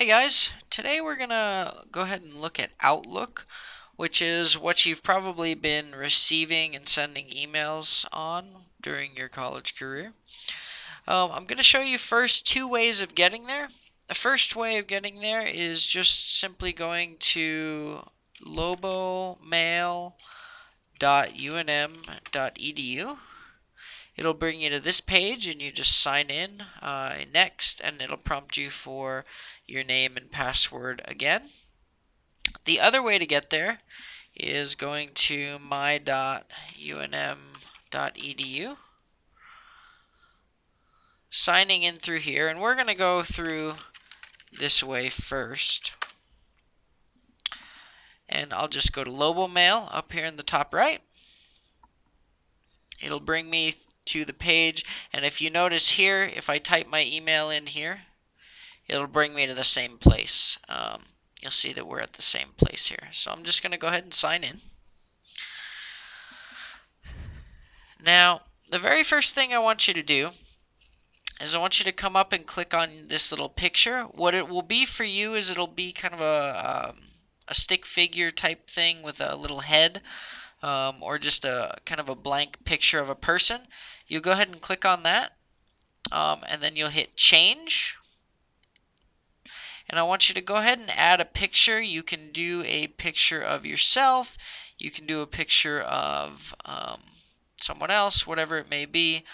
Hey guys, today we're gonna go ahead and look at Outlook, which is what you've probably been receiving and sending emails on during your college career. I'm gonna show you first two ways of getting there. The first way of getting there is just simply going to lobomail.unm.edu. It'll bring you to this page and you just sign in next, and it'll prompt you for your name and password again. The other way to get there is going to my.unm.edu, signing in through here, and we're going to go through this way first. And I'll just go to Lobomail up here in the top right. It'll bring me to the page, and if you notice here, if I type my email in here, it'll bring me to the same place. You'll see that we're at the same place here. So I'm just going to go ahead and sign in. Now, the very first thing I want you to do is I want you to come up and click on this little picture. What it will be for you is it'll be kind of a stick figure type thing with a little head, or just a kind of a blank picture of a person. You go ahead and click on that, and then you'll hit change. And I want you to go ahead and add a picture. You can do a picture of yourself. You can do a picture of someone else, whatever it may be.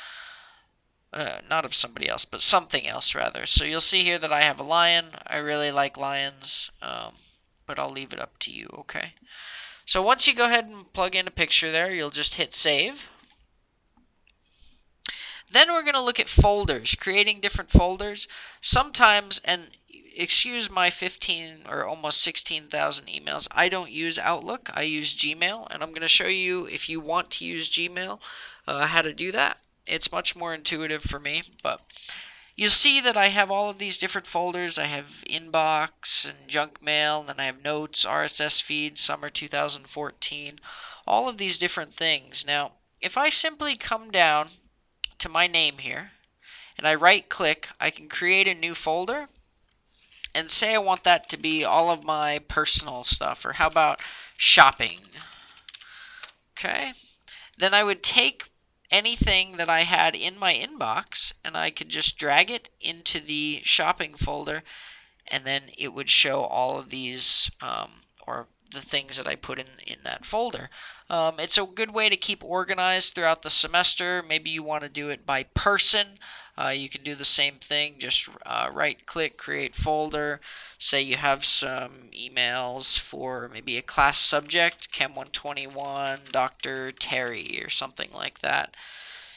Not of somebody else, but something else rather. So you'll see here that I have a lion. I really like lions, but I'll leave it up to you, okay? So once you go ahead and plug in a picture there, you'll just hit save. Then we're going to look at folders, creating different folders. Sometimes, and excuse my 15 or almost 16,000 emails, I don't use Outlook, I use Gmail, and I'm going to show you, if you want to use Gmail, how to do that. It's much more intuitive for me, but you'll see that I have all of these different folders. I have inbox and junk mail, and then I have notes, RSS feeds, summer 2014, all of these different things. Now, if I simply come down to my name here, and I right click, I can create a new folder, and say I want that to be all of my personal stuff, or how about shopping? Okay, then I would take anything that I had in my inbox and I could just drag it into the shopping folder, and then it would show all of these or the things that I put in that folder. It's a good way to keep organized throughout the semester. Maybe you want to do it by person. You can do the same thing, just right click, create folder. Say you have some emails for maybe a class subject, Chem 121, Dr. Terry, or something like that.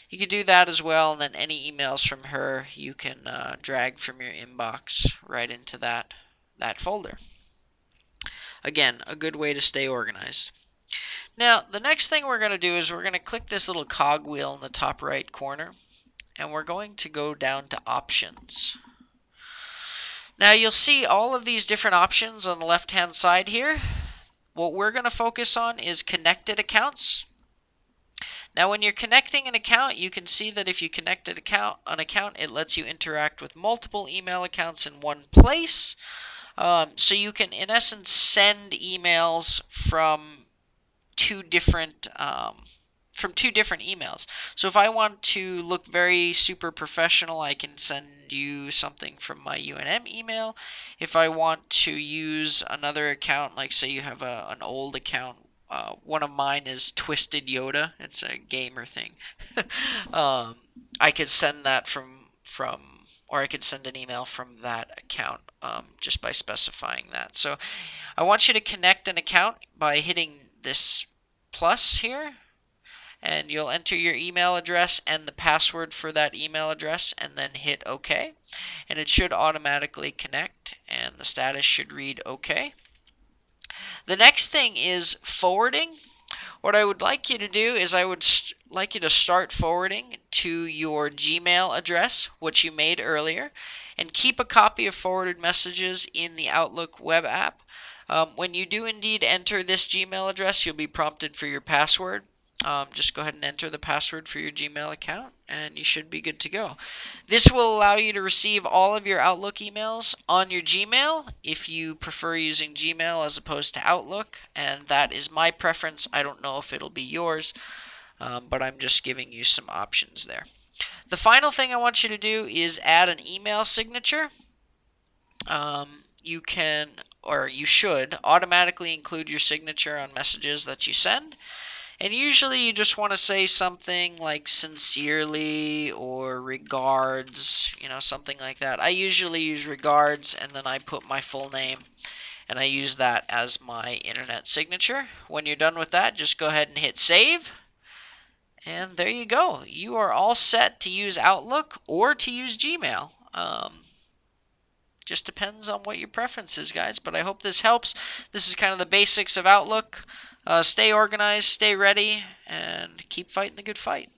You could do that as well, and then any emails from her you can drag from your inbox right into that folder. Again, a good way to stay organized. Now, the next thing we're going to do is we're going to click this little cog wheel in the top right corner, and we're going to go down to options. Now you'll see all of these different options on the left hand side here. What we're going to focus on is connected accounts. Now when you're connecting an account, you can see that if you connect an account, it lets you interact with multiple email accounts in one place. So you can, in essence, send emails from two different emails. So if I want to look very super professional, I can send you something from my UNM email. If I want to use another account, like say you have an old account, one of mine is Twisted Yoda. It's a gamer thing. I could send that or I could send an email from that account just by specifying that. So I want you to connect an account by hitting this plus here, and you'll enter your email address and the password for that email address, and then hit OK. And it should automatically connect, and the status should read OK. The next thing is forwarding. What I would like you to do is I would like you to start forwarding to your Gmail address, which you made earlier, and keep a copy of forwarded messages in the Outlook web app. When you do indeed enter this Gmail address, you'll be prompted for your password. Just go ahead and enter the password for your Gmail account, and you should be good to go. This will allow you to receive all of your Outlook emails on your Gmail if you prefer using Gmail as opposed to Outlook, and that is my preference. I don't know if it'll be yours, but I'm just giving you some options there. The final thing I want you to do is add an email signature. You can, or you should, automatically include your signature on messages that you send. And usually you just want to say something like sincerely or regards, something like that. I usually use regards and then I put my full name and I use that as my internet signature. When you're done with that, just go ahead and hit save. And there you go. You are all set to use Outlook or to use Gmail. Just depends on what your preference is, guys. But I hope this helps. This is kind of the basics of Outlook. Stay organized, stay ready, and keep fighting the good fight.